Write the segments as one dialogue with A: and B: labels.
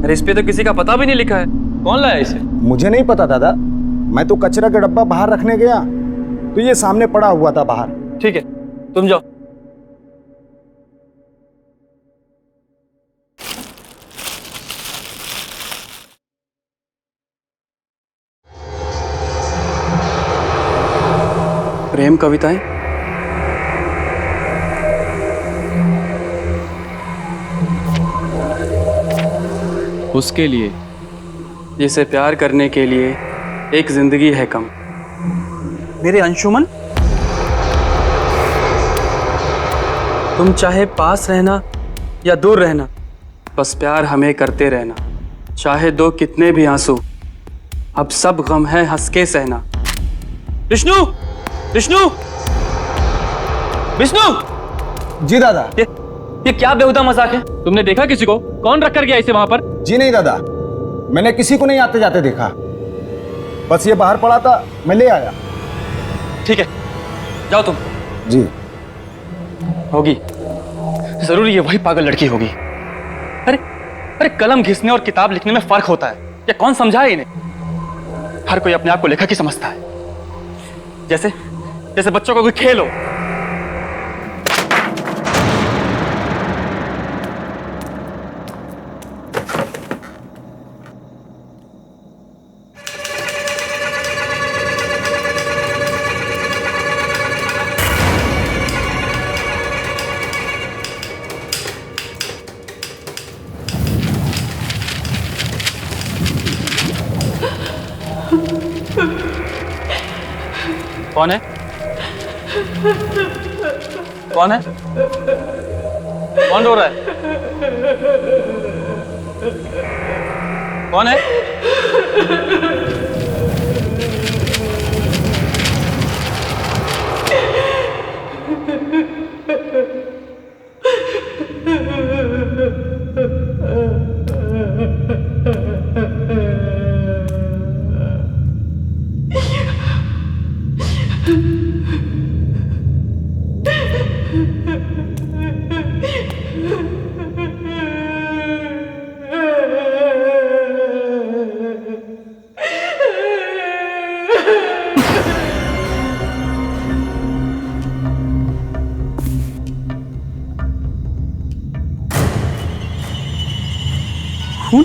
A: अरे इस पे तो किसी का पता भी नहीं लिखा है। कौन लाया इसे?
B: मुझे नहीं पता दादा, मैं तो कचरा का डब्बा बाहर रखने गया तो ये सामने पड़ा हुआ था बाहर।
A: ठीक है, तुम जाओ। प्रेम कविताएं? उसके लिए जिसे प्यार करने के लिए एक जिंदगी है कम। मेरे अंशुमन, तुम चाहे पास रहना या दूर रहना, बस प्यार हमें करते रहना। चाहे दो कितने भी आंसू, अब सब गम है हंस के सहना। विष्णु, विष्णु, विष्णु!
B: जी दादा।
A: ये क्या बेहुदा मजाक है? तुमने देखा किसी को? कौन रख कर गया इसे वहां पर?
B: जी नहीं दादा, मैंने किसी को नहीं आते जाते देखा, बस ये बाहर पड़ा था, मैं ले आया।
A: ठीक है, जाओ तुम।
B: जी।
A: होगी, जरूर ये वही पागल लड़की होगी। अरे अरे, कलम घिसने और किताब लिखने में फर्क होता है, ये कौन समझाए इन्हें? हर कोई अपने आप को लेखक ही समझता है, जैसे जैसे बच्चों का कोई खेल हो। कौन है? कौन है? कौन रो रहा है? कौन है? खून?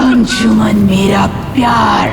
C: अंशुमन मेरा प्यार,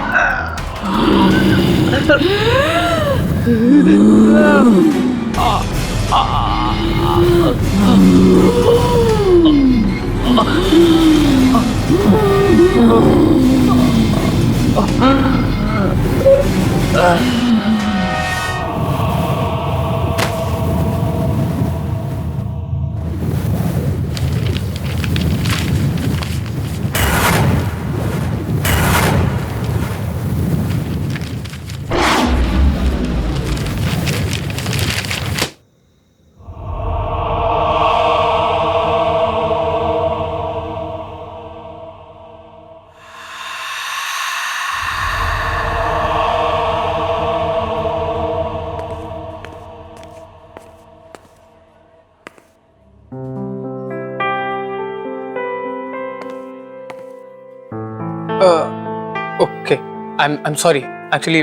D: Okay, I'm sorry. Actually,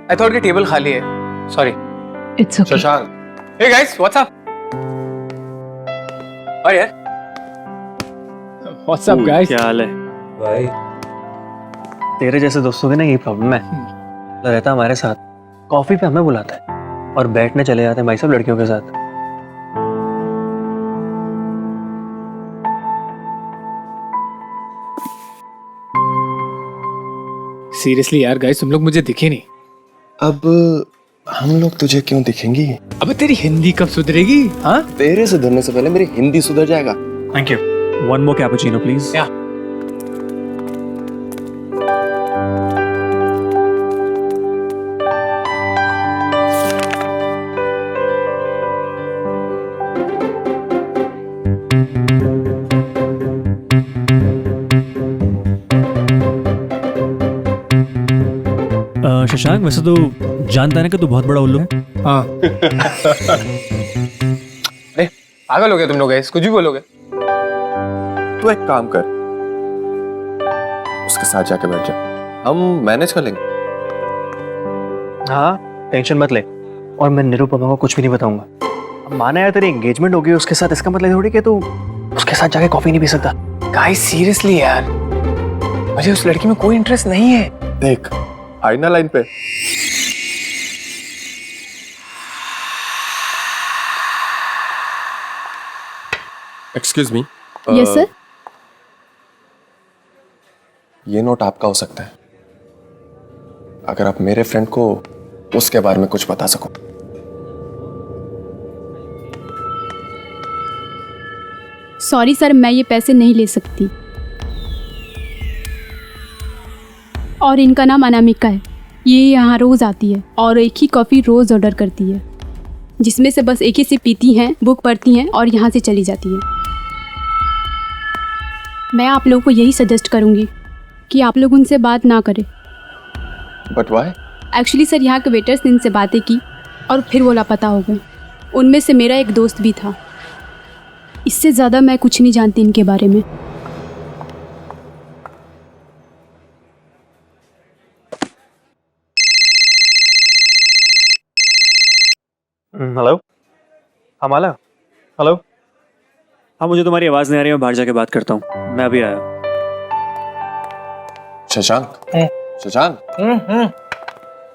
D: I thought कि टेबल खाली है. Sorry.
C: It's okay.
D: Shashank. Hey guys, what's up? और यार.
E: What's up guys?
A: क्या हाल है?
F: भाई
A: तेरे जैसे दोस्तों की ना यही प्रॉब्लम है। रहता हमारे साथ, कॉफी पे हमें बुलाता है और बैठने चले जाते हैं भाई साहब लड़कियों के साथ।
D: सीरियसली यार गाइस, तुम लोग मुझे दिखे नहीं।
E: अब हम लोग तुझे क्यों दिखेंगी?
D: अबे तेरी हिंदी कब सुधरेगी? हाँ
E: तेरे सुधरने से पहले मेरी हिंदी सुधर जाएगा।
A: Thank you. One more cappuccino please.
D: या
F: शशांक, वैसे तो जानता है ना कि तू बहुत बड़ा उल्लू है।
D: हाँ। अरे पागल हो गए तुम लोग गाइस, कुछ भी बोलोगे।
E: तू एक काम कर, उसके साथ जाके बैठ जा, हम मैनेज कर लेंगे।
A: हाँ टेंशन मत ले, और मैं निरुपमा को कुछ भी नहीं बताऊंगा। अब माना यार तेरी एंगेजमेंट हो गई उसके साथ, इसका मतलब थोड़ी कि तू उसके साथ जाके कॉफी नहीं पी सकता।
D: गाइस सीरियसली यार, मुझे उस लड़की में कोई इंटरेस्ट नहीं है।
E: देख आई ना लाइन पे। Excuse me.
G: Yes sir.
E: ये नोट आपका हो सकता है, अगर आप मेरे फ्रेंड को उसके बारे में कुछ बता सको।
G: सॉरी सर, मैं ये पैसे नहीं ले सकती। और इनका नाम अनामिका है। ये यहाँ रोज़ आती है और एक ही कॉफ़ी रोज़ ऑर्डर करती है, जिसमें से बस एक ही सिप पीती हैं, बुक पढ़ती हैं और यहाँ से चली जाती है। मैं आप लोगों को यही सजेस्ट करूँगी कि आप लोग उनसे बात ना करें।
E: But why?
G: एक्चुअली सर, यहाँ के वेटर्स ने इनसे बातें की और फिर वो लापता हो गए। उनमें से मेरा एक दोस्त भी था। इससे ज़्यादा मैं कुछ नहीं जानती इनके बारे में।
A: हेलो। हाँ माला। हेलो।
F: हाँ, मुझे तुम्हारी आवाज़ नहीं आ रही, मैं बाहर जाके बात करता हूँ। मैं अभी आया।
E: शशांक, शशांक,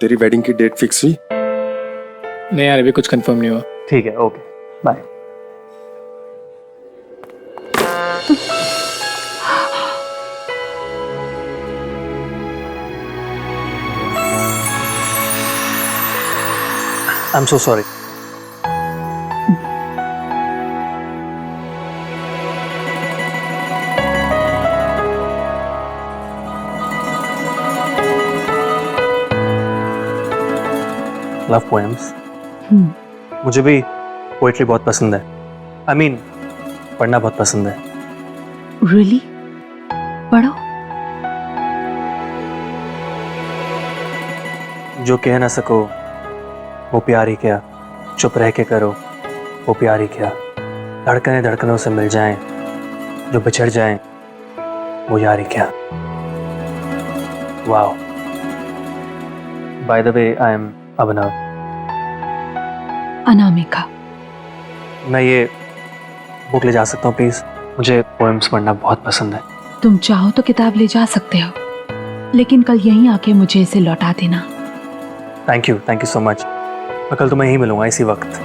E: तेरी वेडिंग की डेट फिक्स हुई?
D: नहीं यार, अभी कुछ कंफर्म नहीं हुआ।
A: ठीक है, okay bye. I am so sorry. Love poems. मुझे भी पोएट्री बहुत पसंद है। आई मीन पढ़ना बहुत पसंद है।
C: रियली? पढ़ो।
A: जो कह ना सको वो प्यार ही क्या, चुप रह के करो वो प्यार ही क्या, धड़कने धड़कनों से मिल जाएं, जो बिछड़ जाएं वो यार ही क्या। Wow. By the way, I am Abhinav.
C: Anamika.
A: मैं ये बुक ले जा सकता हूँ प्लीज? मुझे पोएम्स पढ़ना बहुत पसंद है।
C: तुम चाहो तो किताब ले जा सकते हो, लेकिन कल यहीं आके मुझे इसे लौटा देना।
A: Thank you so much. मैं कल तुम्हें यहीं मिलूंगा इसी वक्त।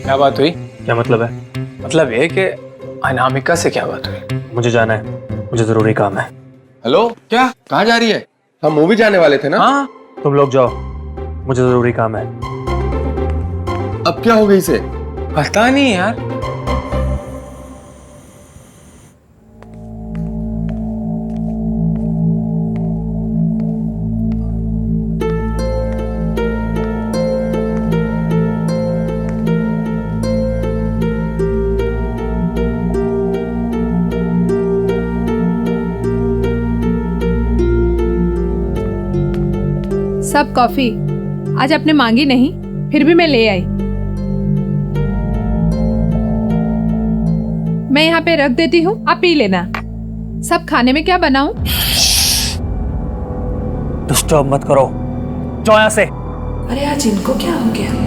D: क्या बात हुई?
A: क्या मतलब है?
D: मतलब ये कि अनामिका से क्या बात हुई?
A: मुझे जाना है, मुझे जरूरी काम है।
E: हेलो, क्या कहाँ जा रही है? हम मूवी जाने वाले थे ना?
D: हाँ
A: तुम लोग जाओ, मुझे जरूरी काम है।
E: अब क्या हो गई इसे?
D: पता नहीं यार।
H: सब कॉफी आज आपने मांगी नहीं, फिर भी मैं ले आई। मैं यहाँ पे रख देती हूँ, आप पी लेना। सब खाने में क्या बनाऊं?
F: डिस्टर्ब मत करो, जाओ यहाँ से।
C: अरे आज इनको क्या हो गया?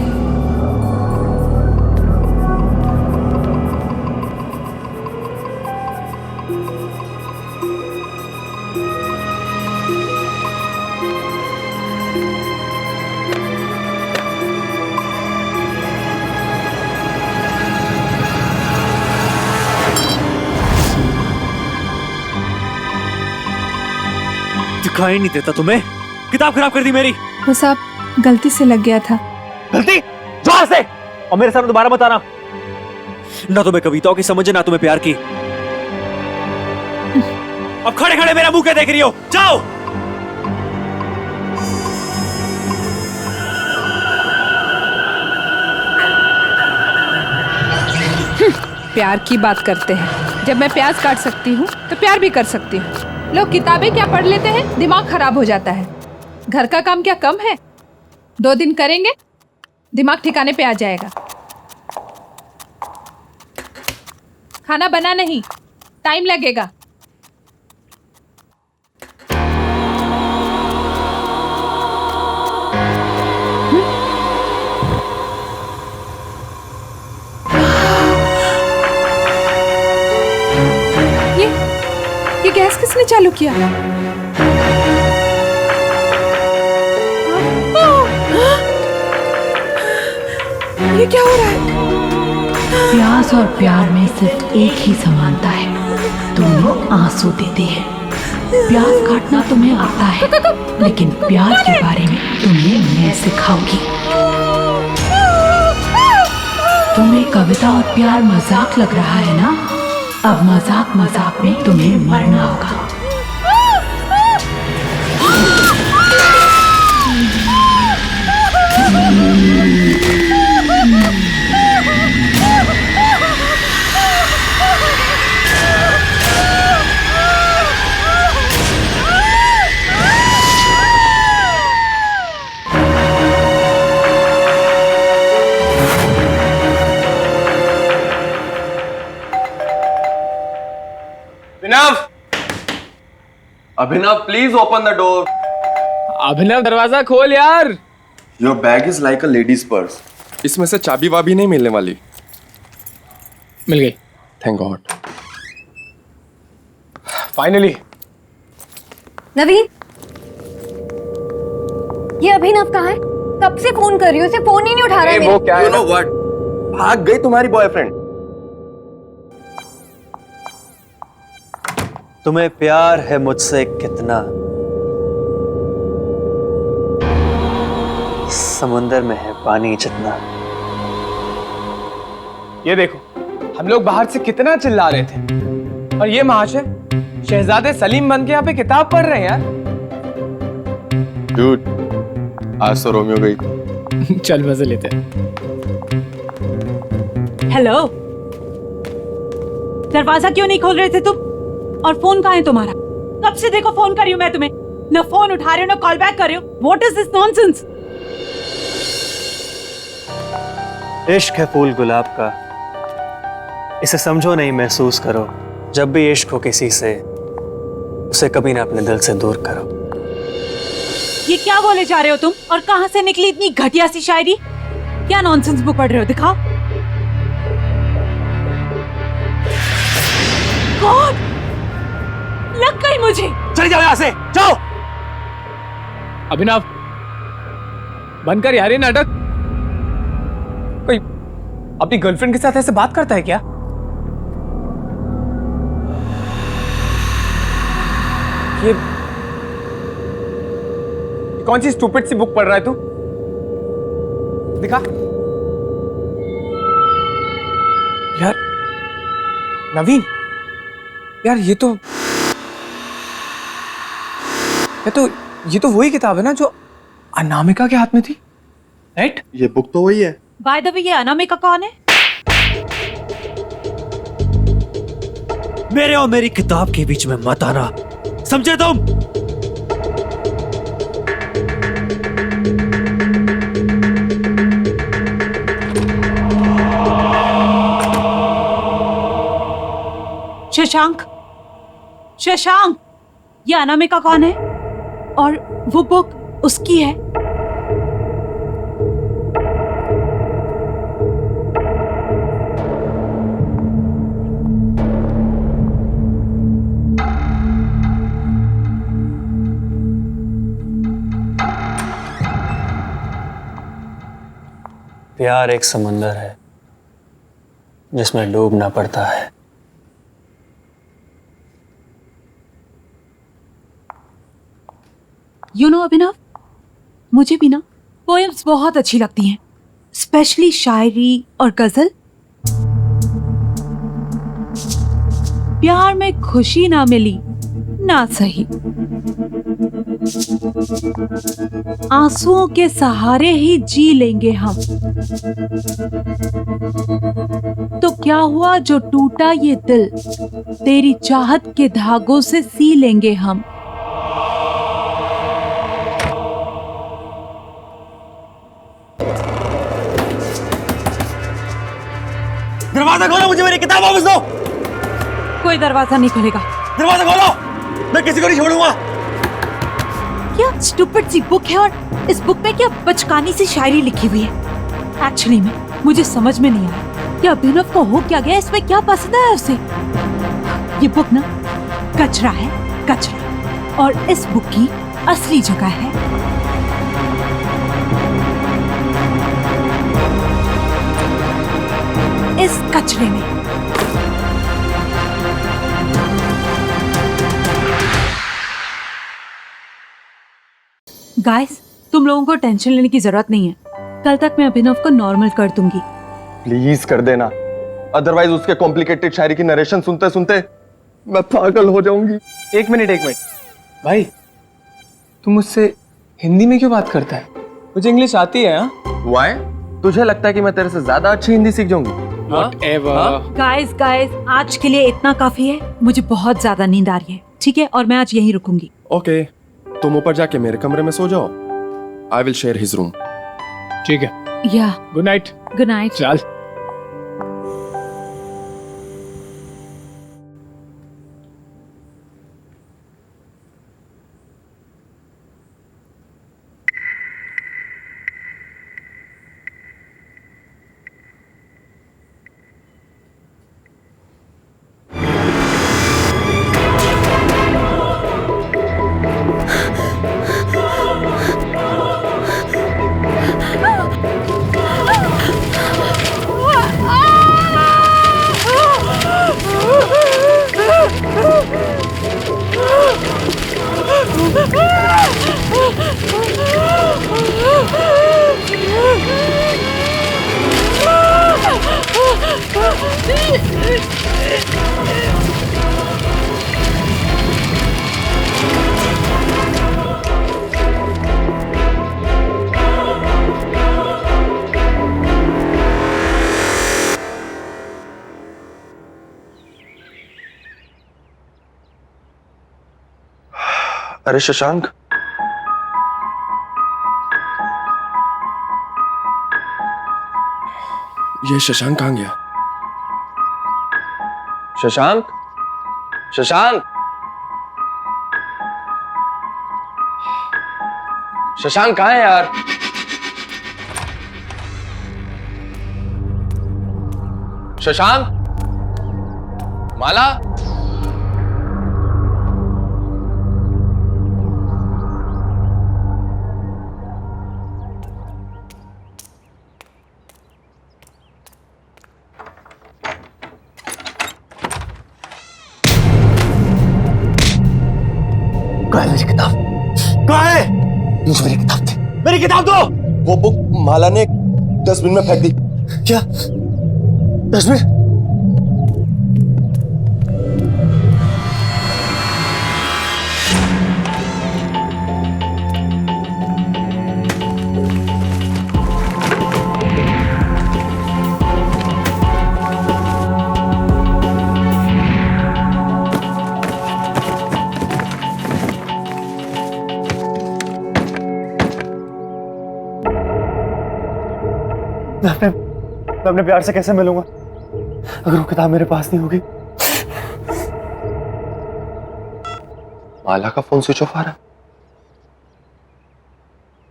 F: दिखाई नहीं देता तुम्हें? किताब खराब कर दी मेरी।
H: वो सब गलती से लग गया था।
F: गलती? जोर से! और मेरे सामने दोबारा मत आना। ना तुम्हें कविताओं की समझ है, ना तुम्हें प्यार की। अब खड़े खड़े मेरा मुंह क्या देख रही हो? जाओ!
H: प्यार की बात करते हैं। जब मैं प्याज काट सकती हूँ तो प्यार भी कर सकती हूँ। लोग किताबें क्या पढ़ लेते हैं, दिमाग खराब हो जाता है। घर का काम क्या कम है? 2 दिन करेंगे, दिमाग ठिकाने पे आ जाएगा। खाना बना नहीं, टाइम लगेगा। ये गैस किसने चालू किया? ये क्या हो रहा है?
C: प्यास और प्यार में सिर्फ एक ही समानता है, दोनों आंसू देते हैं। प्यास काटना तुम्हें आता है, लेकिन प्यार के बारे में तुम्हें मैं सिखाऊंगी। तुम्हें कविता और प्यार मजाक लग रहा है ना? अब मजाक मजाक में तुम्हें मरना होगा।
E: अभिनव, प्लीज ओपन द डोर।
D: अभिनव, दरवाजा खोल यार।
E: Your bag is like a ladies purse. इसमें से चाबी वाबी नहीं मिलने वाली।
D: मिल गई।
E: Thank God.
D: फाइनली।
I: नवीन, ये अभिनव कहाँ है? कब से फोन कर रही हूँ, उसे फोन ही नहीं उठा रहा है।
E: वो क्या है? You know what? भाग गई तुम्हारी बॉयफ्रेंड।
F: तुम्हें प्यार है मुझसे कितना? समुंदर में है पानी जितना।
D: ये देखो, हम लोग बाहर से कितना चिल्ला रहे थे, और ये महाशय शहजादे सलीम बन के यहाँ पे किताब पढ़ रहे हैं यार।
E: Dude, आज तो रोमियो गई।
D: चल मजे लेते हैं।
J: हेलो, दरवाजा क्यों नहीं खोल रहे थे तुम? और फोन कहाँ है तुम्हारा? कब से देखो फोन कर रही हूँ मैं तुम्हें, न फोन उठा रहे हो न कॉल बैक कर रहे हो। What is this nonsense?
F: इश्क है फूल गुलाब का, इसे समझो नहीं महसूस करो। जब भी इश्क हो किसी से, उसे कभी ना अपने दिल से दूर करो।
J: ये क्या बोले जा रहे हो तुम? और कहाँ से निकली इतनी घटिया सी शायरी? क्या नॉनसेंस बुक पढ़ रहे हो? दिखाओ। गॉड, लग गई मुझे।
F: चले जाओ यहाँ से, जाओ।
D: अभिनव, बंद कर यार ये नाटक। कोई अपनी गर्लफ्रेंड के साथ ऐसे बात करता है क्या? ये कौन सी स्टूपिड सी बुक पढ़ रहा है तू? दिखा यार। नवीन यार, ये तो वही किताब है ना जो अनामिका के हाथ में थी, राइट?
E: ये बुक तो वही है।
J: बाय द वे, ये अनामिका कौन है?
F: मेरे और मेरी किताब के बीच में मत आना, समझे तुम?
J: शशांक, शशांक, ये अनामिका कौन है? और वो बुक उसकी है?
F: प्यार एक समंदर है जिसमें डूबना पड़ता है।
J: अभिनव, मुझे भी ना पोएम्स बहुत अच्छी लगती हैं, स्पेशली शायरी और गजल। प्यार में खुशी ना मिली ना सही, आंसुओं के सहारे ही जी लेंगे हम। तो क्या हुआ जो टूटा ये दिल, तेरी चाहत के धागों से सी लेंगे हम।
K: दरवाजा खोलो, मुझे मेरी किताब वापस दो।
J: कोई दरवाजा नहीं खुलेगा।
K: दरवाजा खोलो, मैं किसी को नहीं छोड़ूंगा।
J: क्या स्टूपिड सी बुक है, और इस बुक में क्या बचकानी सी शायरी लिखी हुई है। एक्चुअली में मुझे समझ में नहीं आया कि अभिनव को हो क्या गया, इसमें क्या पसंद है उसे। ये बुक ना कचरा है, कचरा, और इस बुक की असली जगह है इस कचरे में। गाइस, तुम लोगों को टेंशन लेने की जरूरत नहीं है। कल तक मैं अभिनव को नॉर्मल कर दूंगी।
E: प्लीज कर देना, अदरवाइज उसके कॉम्प्लिकेटेड शायरी की नरेशन सुनते सुनते मैं पागल हो जाऊंगी।
D: एक मिनट भाई, तुम मुझसे हिंदी में क्यों बात करता है? मुझे इंग्लिश आती है।
E: Why? तुझे लगता है कि मैं तेरे से ज्यादा अच्छी हिंदी सीख जाऊंगी?
J: गाइस, आज के लिए इतना काफी है। मुझे बहुत ज्यादा नींद आ रही है, ठीक है? और मैं आज यहीं रुकूंगी।
E: ओके, तुम ऊपर जाके मेरे कमरे में सो जाओ। I will share his room.
D: ठीक है।
J: या
D: गुड नाइट।
J: Good night.
D: चल।
E: अरे शशांक, ये शशांक कहाँ गया? शशांक, शशांक, शशांक कहाँ है यार? शशांक, माला,
K: मेरी किताब कहाँ है? मुझे मेरी किताब दे, मेरी किताब दो।
E: वो बुक माला ने डस्टबिन में फेंक दी।
K: क्या डस्टबिन? मैं अपने प्यार से कैसे मिलूंगा अगर वो किताब मेरे पास नहीं होगी?
E: माला का फोन स्विच ऑफ आ रहा है।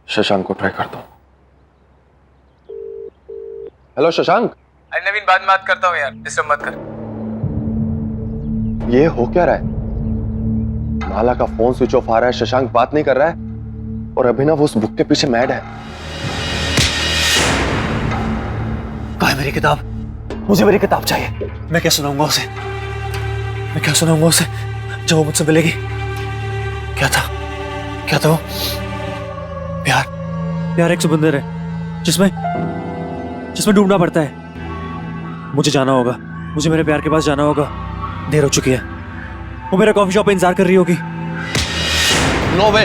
E: शशांक को ट्राई करता हूं। हेलो शशांक।
D: अरे नवीन, बाद में बात करता हूँ यार, डिस्टर्ब मत कर।
E: ये हो क्या रहा है? माला का फोन स्विच ऑफ आ रहा है, शशांक बात नहीं कर रहा है और अभिनव उस बुक के पीछे मैड है।
F: कहाँ है मेरी किताब? मुझे मेरी किताब चाहिए। मैं क्या सुनाऊंगा उसे? मैं क्या सुनाऊंगा उसे जो वो मुझसे मिलेगी? क्या था वो? प्यार एक समुंदर है जिसमें डूबना पड़ता है। मुझे जाना होगा, मुझे मेरे प्यार के पास जाना होगा। देर हो चुकी है, वो मेरा कॉफी शॉप पे इंतजार कर रही होगी।
E: नो वे,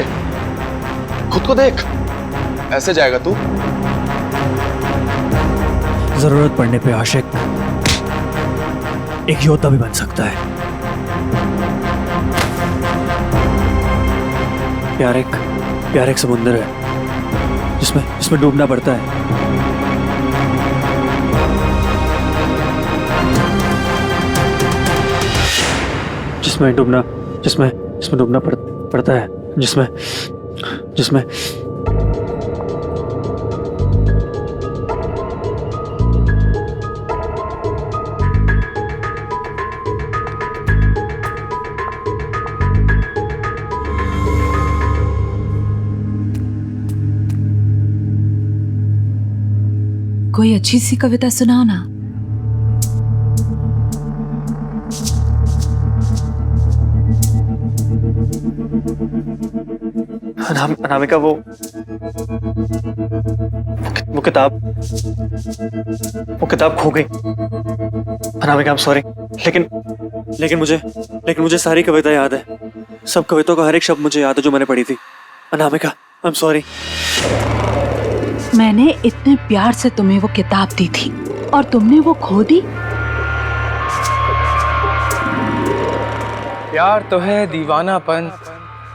E: खुद को देख, ऐसे जाएगा तू?
F: जरूरत पड़ने पे आशिक एक योद्धा भी बन सकता है। प्यार एक समुंदर है जिसमें डूबना पड़ता है। जिसमें डूबना पड़ता है, जिसमें
J: कोई अच्छी सी कविता सुनाओ ना।
F: अनामिका, वो किताब खो गई। अनामिका, I'm sorry, लेकिन मुझे सारी कविता याद है। सब कविताओं का हर एक शब्द मुझे याद है जो मैंने पढ़ी थी। Anamika, I'm sorry।
J: मैंने इतने प्यार से तुम्हें वो किताब दी थी और तुमने वो खो दी।
D: प्यार तो है दीवानापन,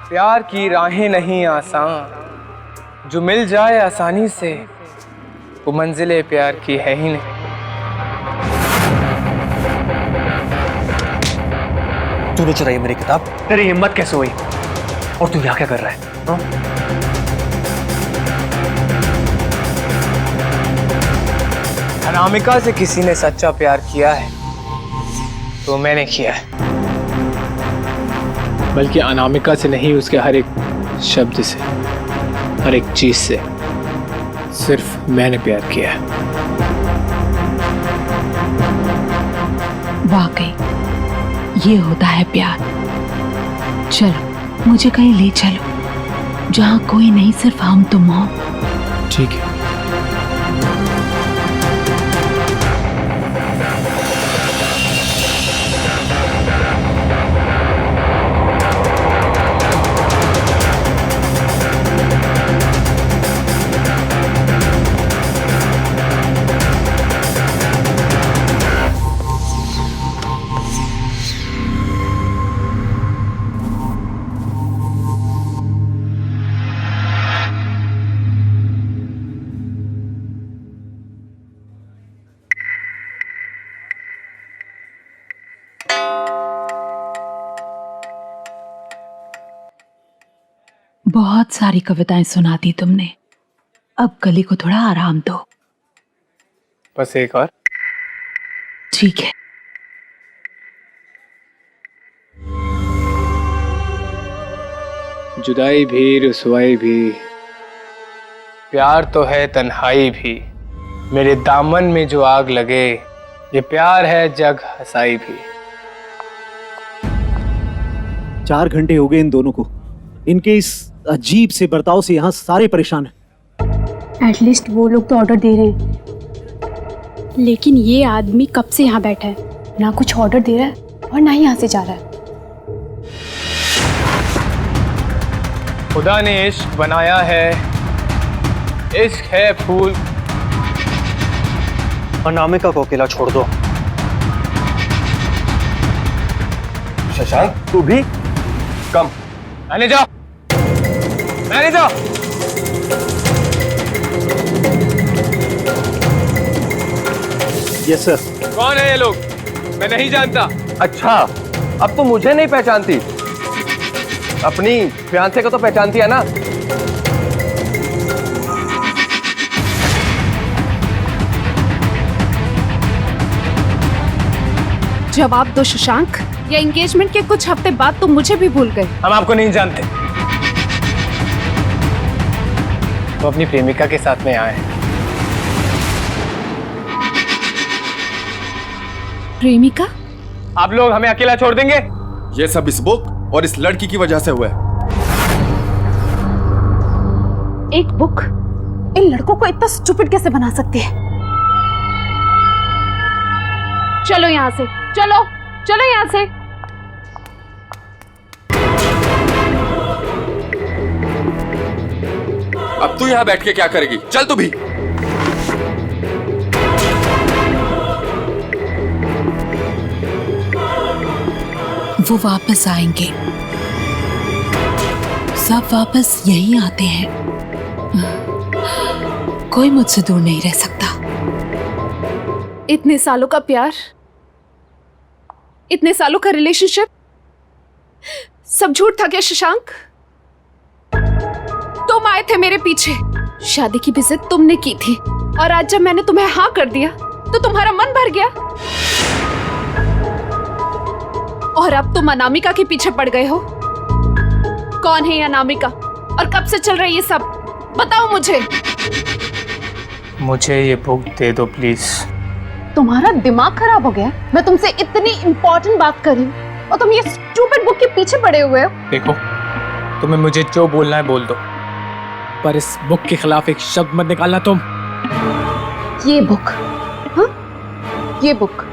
D: प्यार की राहें नहीं आसान। जो मिल जाए आसानी से वो मंजिले प्यार की है ही नहीं।
F: तूने चुराई मेरी किताब, तेरी हिम्मत कैसे हुई? और तू यहाँ क्या कर रहा है?
D: अनामिका से किसी ने सच्चा प्यार किया है तो मैंने किया है, बल्कि अनामिका से नहीं, उसके हर एक शब्द से, हर एक चीज से सिर्फ मैंने प्यार किया है।
J: वाकई ये होता है प्यार। चलो मुझे कहीं ले चलो जहाँ कोई नहीं, सिर्फ हम तुम हो।
D: ठीक है।
J: बहुत सारी कविताएं सुना दी तुमने, अब गले को थोड़ा आराम दो।
D: बस एक और।
J: ठीक है।
D: जुदाई भी, रुसवाई भी, प्यार तो है तन्हाई भी। मेरे दामन में जो आग लगे, ये प्यार है जग हंसाई भी।
L: 4 घंटे हो गए इन दोनों को। इनके इस अजीब से बर्ताव से यहाँ सारे परेशान हैं।
G: एटलीस्ट वो लोग तो ऑर्डर दे रहे हैं, लेकिन ये आदमी कब से यहाँ बैठा है, ना कुछ ऑर्डर दे रहा है और ना ही यहाँ से जा रहा है।
D: खुदा ने इश्क बनाया है, इश्क है फूल।
F: अनामिका को अकेला छोड़ दो।
E: शशांक, तू भी come.
D: Manager, manager.
L: Yes sir.
D: कौन है ये लोग? मैं नहीं जानता।
E: अच्छा, अब तो मुझे नहीं पहचानती। अपनी फियांसे को तो पहचानती है ना?
H: जवाब दो शशांक, या एंगेजमेंट के कुछ हफ्ते बाद तुम मुझे भी भूल गए?
D: हम आपको नहीं जानते। वो अपनी प्रेमिका के साथ में आए हैं।
H: प्रेमिका?
D: आप लोग हमें अकेला छोड़ देंगे?
E: ये सब इस बुक और इस लड़की की वजह से हुआ है।
H: एक बुक इन लड़कों को इतना स्टूपिड कैसे बना सकती है? चलो यहाँ से, चलो चलो यहाँ से।
E: अब तू यहाँ बैठ के क्या करेगी? चल तू भी।
C: वो वापस आएंगे, सब वापस यहीं आते हैं। कोई मुझसे दूर नहीं रह सकता।
H: इतने सालों का प्यार, इतने सालों का रिलेशनशिप, सब झूठ था क्या शशांक? तुम आए थे मेरे पीछे, शादी की भी जिद तुमने की थी, और आज जब मैंने तुम्हें हाँ कर दिया तो तुम्हारा मन भर गया, और अब तुम अनामिका के पीछे पड़ गए हो। कौन है ये अनामिका और कब से चल रही है ये सब? बताओ मुझे।
D: मुझे ये बुक दे दो प्लीज।
H: तुम्हारा दिमाग खराब हो गया? मैं तुमसे इतनी इंपॉर्टेंट बात कर रही हूँ और तुम ये स्टूपिड बुक के पीछे पड़े हुए हो।
D: देखो, तुम्हें मुझे जो बोलना है बोल दो, पर इस बुक के खिलाफ एक शब्द मत निकालना तुम।
H: ये बुक? हाँ, ये बुक?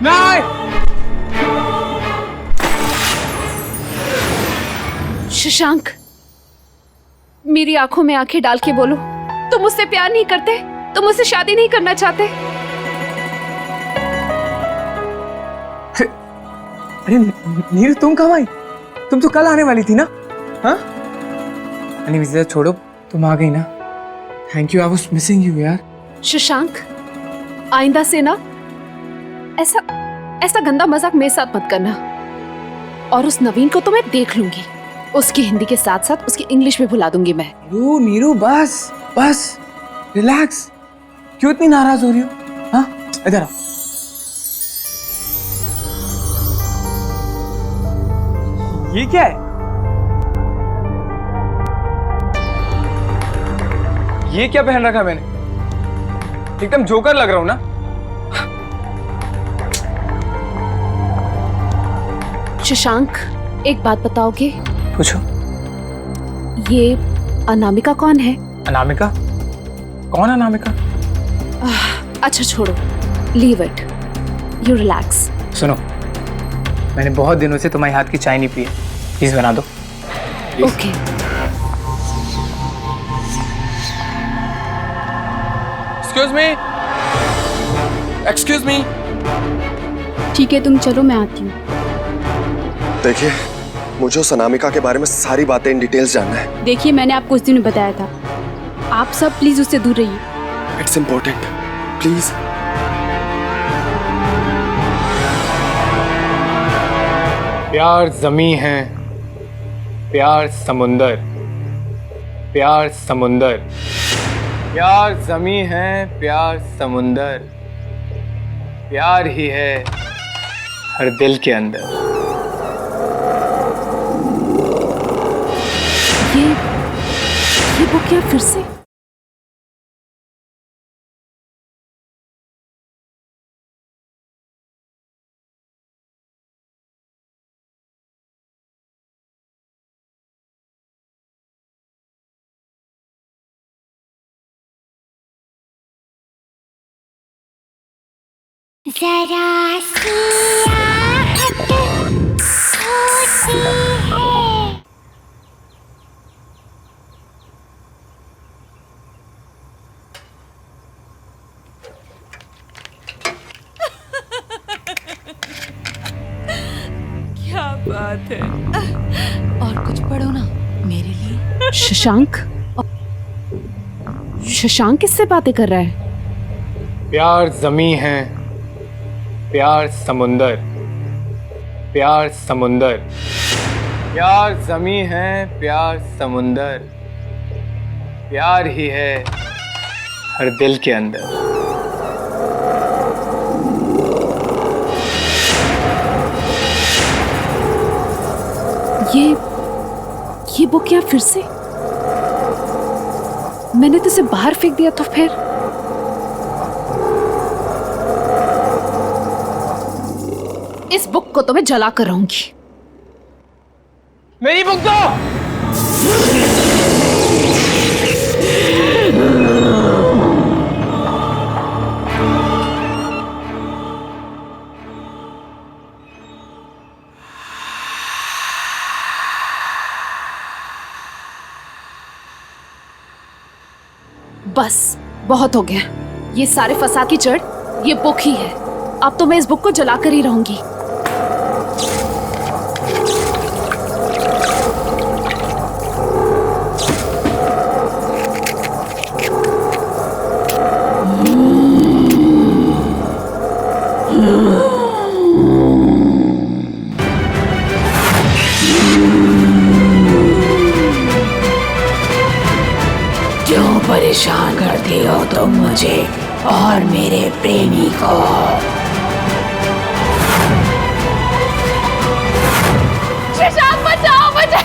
D: नहीं!
H: शशांक, मेरी आंखों में आंखें डाल के बोलो, तुम मुझसे प्यार नहीं करते? तुम मुझसे शादी नहीं करना चाहते?
D: अरे नीरू, तुम कहाँ आई? तुम तो कल आने वाली थी ना? हाँ? अरे विजय छोड़ो, तुम आ गई ना। Thank you, I was missing you यार।
H: शशांक, आइंदा से ना ऐसा गंदा मजाक मेरे साथ मत करना। और उस नवीन को तो मैं देख लूंगी, उसकी हिंदी के साथ साथ उसकी इंग्लिश भी भुला दूंगी मैं।
D: नीरू बस बस रिलैक्स। क्यों इतनी नाराज हो रही हो? हाँ, इधर आओ। ये क्या है? ये क्या पहन रखा मैंने? एकदम जोकर लग रहा हूं ना?
H: शशांक, एक बात बताओगे?
D: पूछो।
H: ये अनामिका कौन है?
D: अनामिका? कौन है अनामिका?
H: अच्छा छोड़ो, लीव इट, यू रिलैक्स।
D: सुनो, मैंने बहुत दिनों से तुम्हारे हाथ की चाय नहीं पी है, प्लीज बना दो।
H: Okay.
E: Excuse me, excuse me.
G: ठीक है, तुम चलो, मैं आती हूँ।
E: देखिए, मुझे उस अनामिका के बारे में सारी बातें इन डिटेल्स जानना है।
G: देखिए, मैंने आपको उस दिन बताया था, आप सब प्लीज उससे दूर रहिए।
E: It's important, please.
D: प्यार जमी है, प्यार समुंदर, प्यार समुंदर, प्यार जमी है, प्यार समुंदर, प्यार ही है हर दिल के अंदर।
H: ये बुक क्या फिर से?
M: जरा सी आहट होती है।
J: क्या बात है।
C: और कुछ पढ़ो ना मेरे लिए।
H: शशांक? शशांक किससे बातें कर रहा है?
D: प्यार जमी है, प्यार समुंदर, प्यार समुंदर, प्यार जमी है, प्यार समुंदर, प्यार ही है हर दिल के अंदर।
J: ये बुक क्या फिर से? मैंने तो इसे बाहर फेंक दिया तो फिर? इस बुक को तो मैं जला कर रहूंगी।
D: मेरी बुक दो।
J: बस बहुत हो गया। ये सारे फसाद की जड़ ये बुक ही है। अब तो मैं इस बुक को जलाकर ही रहूंगी।
C: क्यों परेशान करती हो तुम मुझे और मेरे प्रेमी को?
J: शशांक बचाओ मुझे।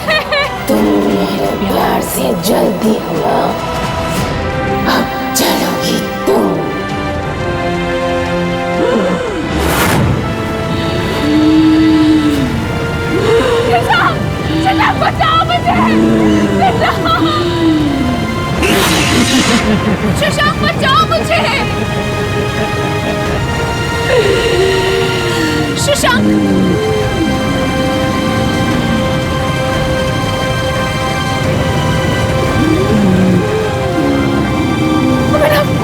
C: तुम मेरे प्यार से जल्दी हुआ, अब चलोगी तुम।
J: शशांक बचाओ मुझे। शशांक बचाओ मुझे। शशांक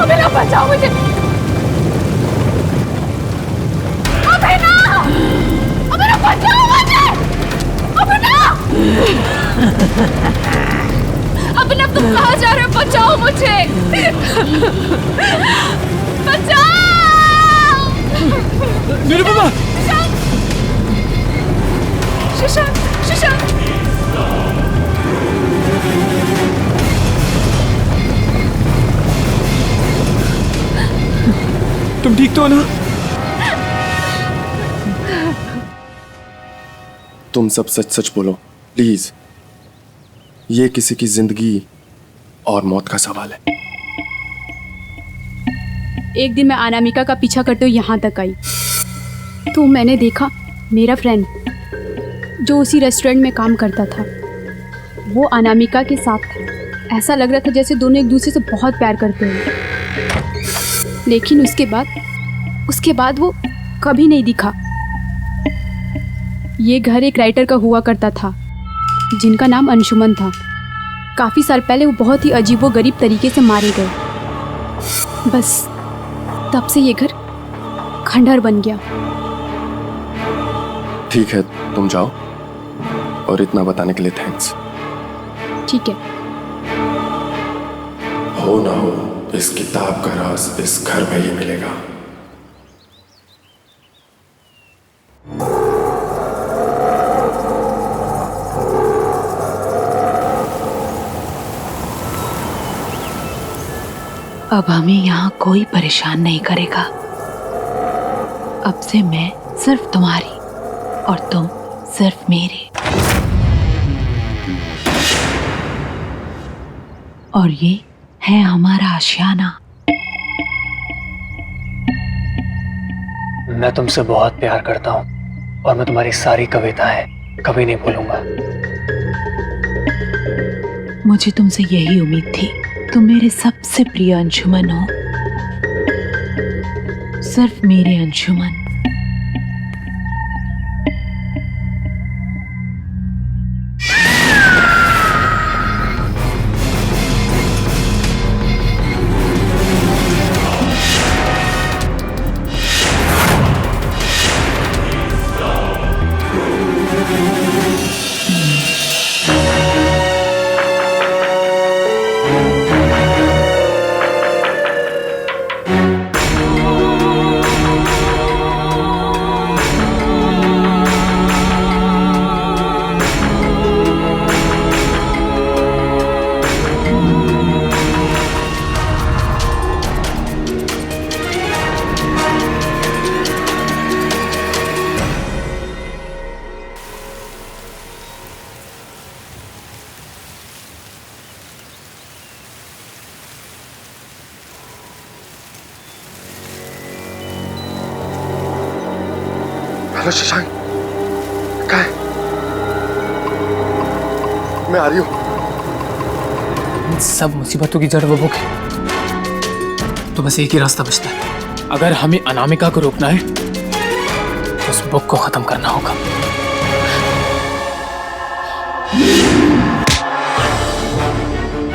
J: अभिनव बचाओ मुझे। अभिनव बचाओ मुझे। अभिनव तुम कहाँ जा रहे हो? बचाओ मुझे। बचाओ
A: मेरे पापा।
J: शशांक शशांक
A: तुम ठीक तो हो ना?
E: तुम सब सच सच बोलो प्लीज। ये किसी की जिंदगी और मौत का सवाल है।
G: एक दिन मैं अनामिका का पीछा करते हुए यहाँ तक आई तो मैंने देखा मेरा फ्रेंड जो उसी रेस्टोरेंट में काम करता था वो अनामिका के साथ था। ऐसा लग रहा था जैसे दोनों एक दूसरे से बहुत प्यार करते हैं। लेकिन उसके बाद वो कभी नहीं दिखा। ये घर एक राइटर का हुआ करता था जिनका नाम अंशुमन था। काफ़ी साल पहले वो बहुत ही अजीबोगरीब तरीके से मारे गए। बस तब से ये घर खंडहर बन गया।
E: ठीक है तुम जाओ, और इतना बताने के लिए थैंक्स।
G: ठीक है।
E: हो ना हो इस किताब का राज इस घर में ही मिलेगा।
C: अब हमें यहाँ कोई परेशान नहीं करेगा। अब से मैं सिर्फ तुम्हारी और तुम सिर्फ मेरे। और ये है हमारा आशियाना।
F: मैं तुमसे बहुत प्यार करता हूँ और मैं तुम्हारी सारी कविताएं कभी नहीं भूलूंगा।
C: मुझे तुमसे यही उम्मीद थी। तुम मेरे सबसे प्रिय अंशुमन हो, सिर्फ मेरे अंशुमन।
E: हेलो शशांक, कहाँ है? मैं आ रही हूँ।
D: इन सब मुसीबतों की जड़ वो बुक है। तो बस एक ही रास्ता बचता है। अगर हमें अनामिका को रोकना है तो उस बुक को खत्म करना होगा।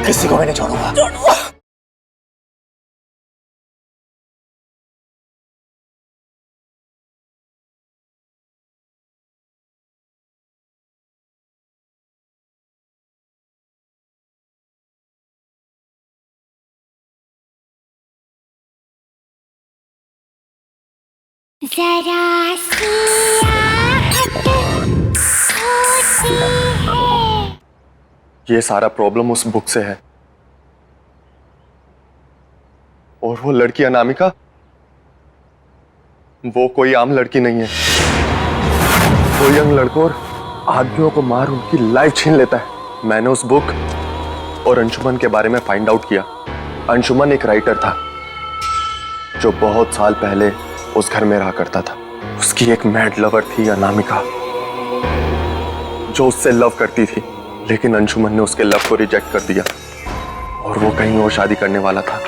K: किसी को मैं नहीं छोड़ूंगा।
M: जरा सी आहट होती है।
E: ये सारा प्रॉब्लम उस बुक से है। और वो लड़की अनामिका, वो कोई आम लड़की नहीं है। वो यंग लड़कों और आदमियों को मार उनकी लाइफ छीन लेता है। मैंने उस बुक और अंशुमन के बारे में फाइंड आउट किया। अंशुमन एक राइटर था जो बहुत साल पहले उस घर में रहा करता था। उसकी एक मैड लवर थी अनामिका, जो उससे लव करती थी, लेकिन अंशुमन ने उसके लव को रिजेक्ट कर दिया और वो कहीं और शादी करने वाला था।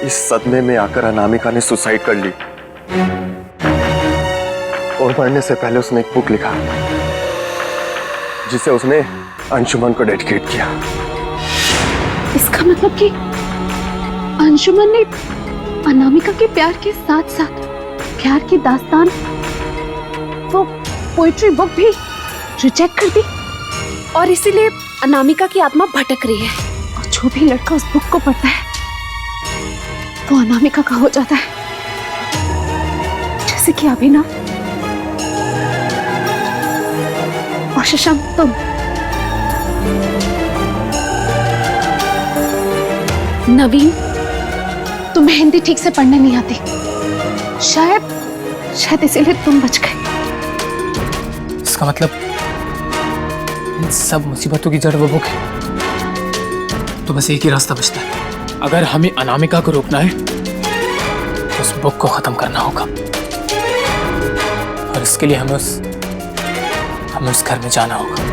E: इस सदमे में आकर अनामिका ने सुसाइड कर ली और मरने से पहले उसने एक बुक लिखा जिसे उसने अंशुमन को डेडिकेट किया।
G: इसका मतलब कि अंशुमन ने अनामिका के प्यार के साथ साथ प्यार की दास्तान, वो पोइट्री बुक भी रिजेक्ट कर दी और इसीलिए अनामिका की आत्मा भटक रही है। और जो भी लड़का उस बुक को पढ़ता है वो अनामिका का हो जाता है, जैसे कि अभिनव और शशांक तुम। नवीन, तुम्हें हिंदी ठीक से पढ़ने नहीं आती, शायद इसीलिए तुम बच गए।
D: इसका मतलब इन सब मुसीबतों की जड़ वो बुक है। तो बस एक ही रास्ता बचता है। अगर हमें अनामिका को रोकना है तो उस बुक को खत्म करना होगा और इसके लिए हमें उस घर में जाना होगा।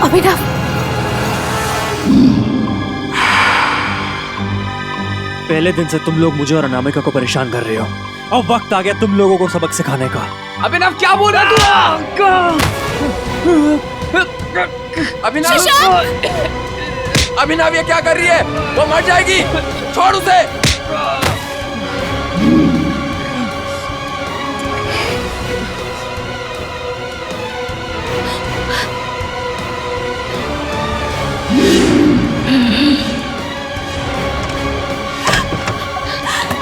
G: अभिनव,
F: पहले दिन से तुम लोग मुझे और अनामिका को परेशान कर रहे हो। अब वक्त आ गया तुम लोगों को सबक सिखाने का।
D: अभिनव, क्या बोल रहा तू? अभिनव, ये क्या कर रही है? वो मर जाएगी, छोड़ उसे।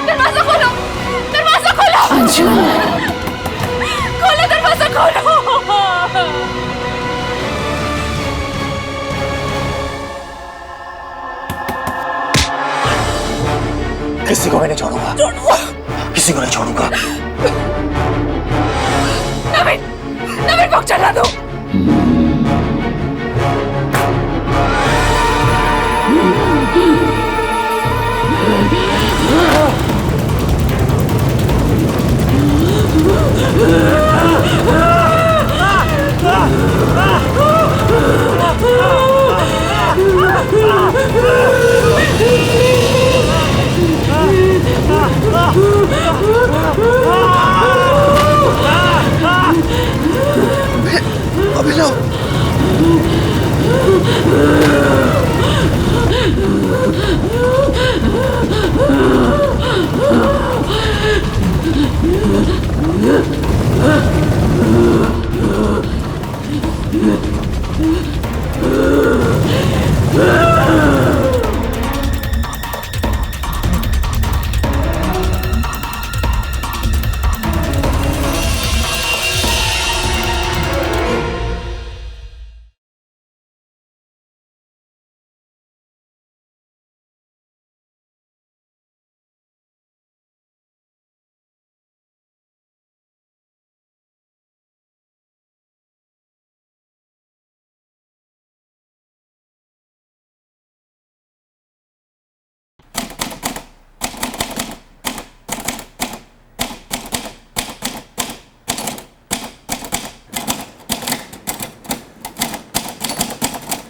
J: दरवाजा खोलो, दरवाजा खोलो। खोलो दरवाजा, खोलो।
K: किसी को मैं नहीं छोड़ूंगा, किसी को नहीं छोड़ूंगा।
J: नवीन, नवीन
H: बुक चला दो।
K: अभिनव,